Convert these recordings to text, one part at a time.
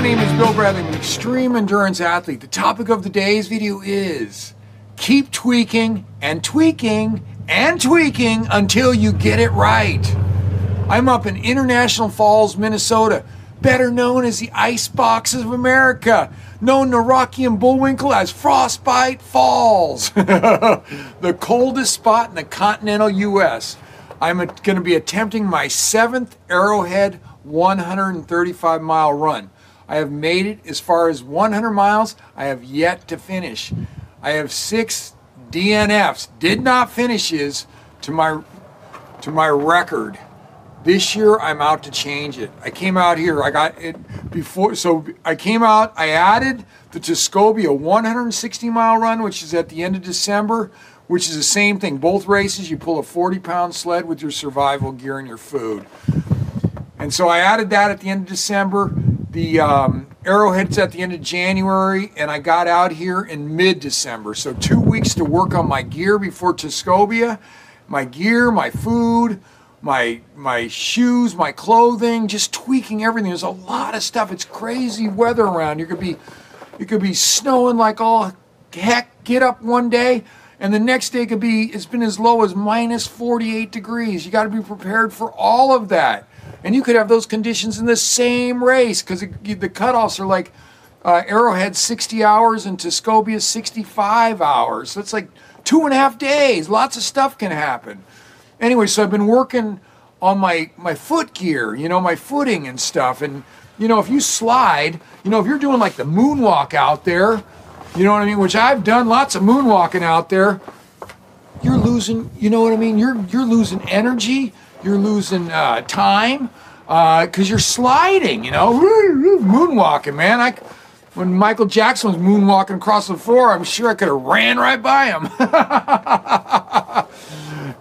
name is Bill Bradley. I'm an extreme endurance athlete. The topic of today's video is keep tweaking and tweaking and tweaking until you get it right. I'm up in International Falls, Minnesota, better known as the Ice Boxes of America, known to Rocky and Bullwinkle as Frostbite Falls, the coldest spot in the continental U.S. I'm going to be attempting my 7th Arrowhead 135-mile run. I have made it as far as 100 miles. I have yet to finish. I have 6 DNFs, did not finishes, to my record. This year I'm out to change it. I came out here, I got it before, so I came out, I added the Tuscobia 160-mile run, which is at the end of December, which is the same thing. Both races, you pull a 40-pound sled with your survival gear and your food. And so I added that at the end of December. The Arrowhead's at the end of January, and I got out here in mid-December. So 2 weeks to work on my gear before Tuscobia. My gear, my food, my shoes, my clothing, just tweaking everything. There's a lot of stuff. It's crazy weather around. You could be snowing like all heck. Get up one day, and the next day it's been as low as minus 48 degrees. You got to be prepared for all of that. And you could have those conditions in the same race, because the cutoffs are like Arrowhead 60 hours and Tuscobia 65 hours. So it's like 2.5 days. Lots of stuff can happen. Anyway, so I've been working on my foot gear, my footing and stuff. And, if you slide, if you're doing like the moonwalk out there, you know what I mean, which I've done lots of moonwalking out there, you're losing, you're losing energy. You're losing time because you're sliding, moonwalking, man. When Michael Jackson was moonwalking across the floor, I'm sure I could have ran right by him.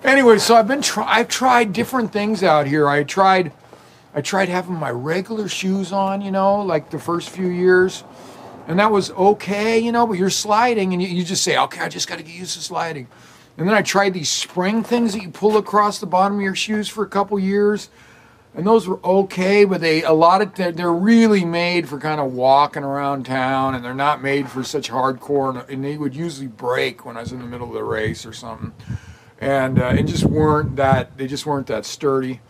Anyway, so I've tried different things out here. I tried having my regular shoes on, like the first few years, and that was okay, but you're sliding, and you just say, okay, I just got to get used to sliding. And then I tried these spring things that you pull across the bottom of your shoes for a couple years. And those were okay, but they're really made for kind of walking around town, and they're not made for such hardcore, and they would usually break when I was in the middle of the race or something. And they just weren't that sturdy.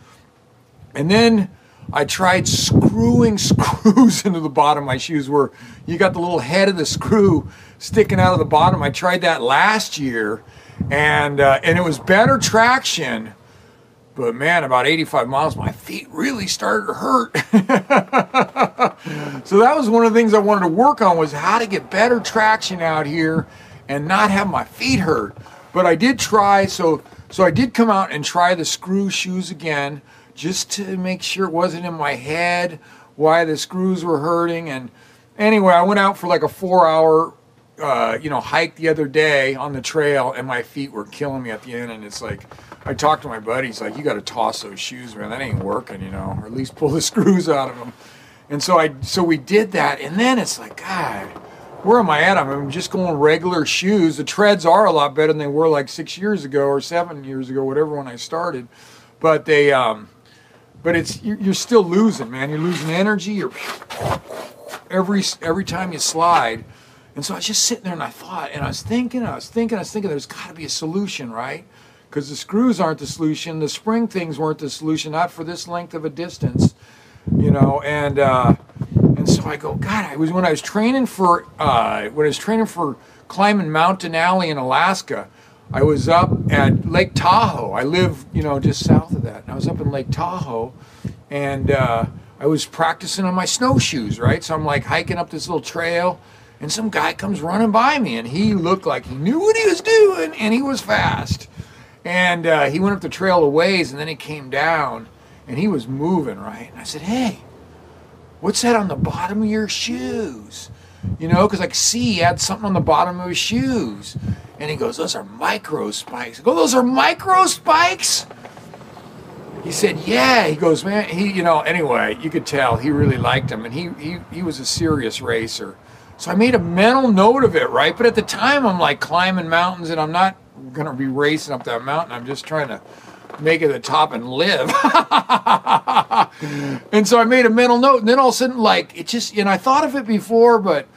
And then I tried screwing screws into the bottom of my shoes, where you got the little head of the screw sticking out of the bottom. I tried that last year. And it was better traction, but man, about 85 miles, my feet really started to hurt. So that was one of the things I wanted to work on, was how to get better traction out here and not have my feet hurt. But I did try, so I did come out and try the screw shoes again, just to make sure it wasn't in my head why the screws were hurting. And anyway, I went out for like a 4-hour hike the other day on the trail, and my feet were killing me at the end. And it's like, I talked to my buddy, he's like, you got to toss those shoes, man, that ain't working, or at least pull the screws out of them. And so we did that, and then it's like, God, where am I at? I'm just going regular shoes. The treads are a lot better than they were like 6 years ago or 7 years ago, whatever, when I started. But you're still losing, man. You're losing energy. You're every time you slide. And so I was just sitting there, and I was thinking, there's got to be a solution, right? Because the screws aren't the solution. The spring things weren't the solution, not for this length of a distance, And so I go, God, when I was training for climbing Mount Denali in Alaska, I was up at Lake Tahoe. I live, just south of that. And I was up in Lake Tahoe, and I was practicing on my snowshoes, right? So I'm like hiking up this little trail, and some guy comes running by me, and he looked like he knew what he was doing, and he was fast. And he went up the trail a ways, and then he came down, and he was moving, right? And I said, hey, what's that on the bottom of your shoes? Because I could see he had something on the bottom of his shoes. And he goes, those are micro spikes. I go, those are micro spikes? He said, yeah. He goes, man, anyway, you could tell he really liked him, and he was a serious racer. So I made a mental note of it, right? But at the time, I'm like climbing mountains, and I'm not going to be racing up that mountain. I'm just trying to make it to the top and live. And so I made a mental note, and then all of a sudden, like, it just, I thought of it before, but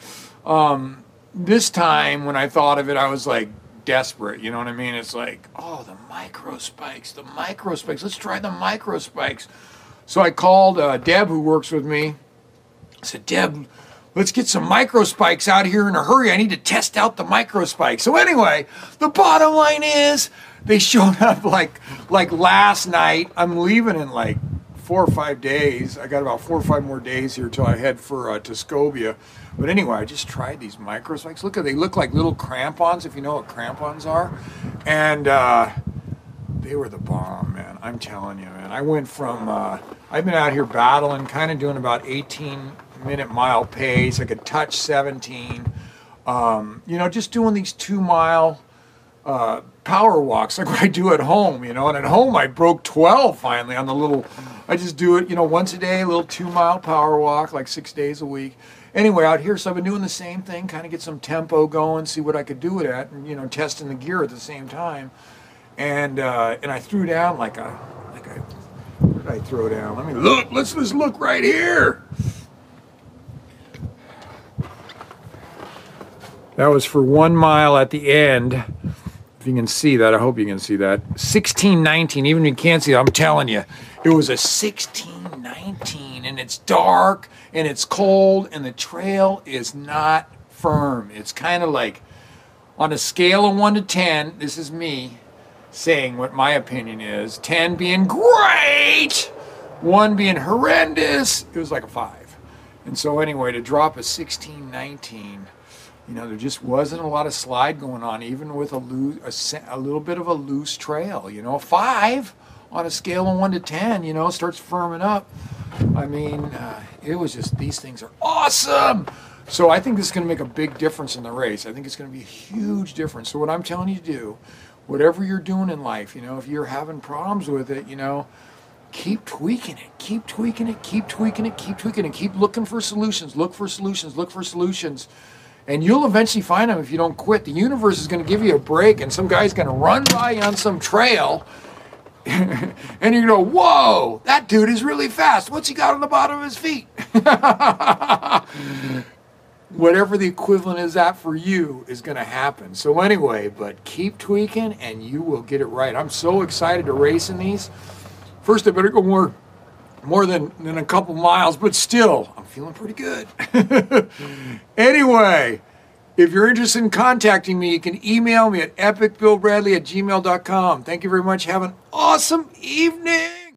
this time when I thought of it, I was like desperate, you know what I mean? It's like, oh, the micro spikes, let's try the micro spikes. So I called Deb, who works with me. I said, Deb, let's get some micro spikes out here in a hurry. I need to test out the micro spikes. So anyway, the bottom line is they showed up like last night. I'm leaving in like 4 or 5 days. I got about 4 or 5 more days here till I head for Tuscobia. But anyway, I just tried these micro spikes. They look like little crampons, if you know what crampons are. And they were the bomb, man. I'm telling you, man. I went from, I've been out here battling, kind of doing about 18-minute mile pace. I could touch 17. Just doing these 2-mile power walks like what I do at home, and at home I broke 12 finally on the little, I just do it, once a day, a little 2-mile power walk, like 6 days a week. Anyway, out here, so I've been doing the same thing, kind of get some tempo going, see what I could do with that, and, testing the gear at the same time. And I threw down what did I throw down? Let me look. Let's just look right here. That was for 1 mile at the end. If you can see that, I hope you can see that. 16:19. Even if you can't see it, I'm telling you, it was a 16:19, and it's dark and it's cold and the trail is not firm. It's kind of like on a scale of 1 to 10. This is me saying what my opinion is. 10 being great, 1 being horrendous. It was like a 5. And so anyway, to drop a 16:19, there just wasn't a lot of slide going on, even with a little bit of a loose trail. A 5 on a scale of 1 to 10, starts firming up. I mean, it was just, these things are awesome. So I think this is going to make a big difference in the race. I think it's going to be a huge difference. So what I'm telling you to do, whatever you're doing in life, if you're having problems with it, keep tweaking it, keep tweaking it, keep tweaking it, keep tweaking it, keep looking for solutions, look for solutions. And you'll eventually find them if you don't quit. The universe is going to give you a break, and some guy's going to run by you on some trail, and you're going to go, whoa, that dude is really fast. What's he got on the bottom of his feet? Whatever the equivalent is that for you is going to happen. So anyway, but keep tweaking, and you will get it right. I'm so excited to race in these. First, I better go more than a couple miles, but still, I'm feeling pretty good. Anyway, if you're interested in contacting me, you can email me at epicbillbradley@gmail.com. Thank you very much. Have an awesome evening.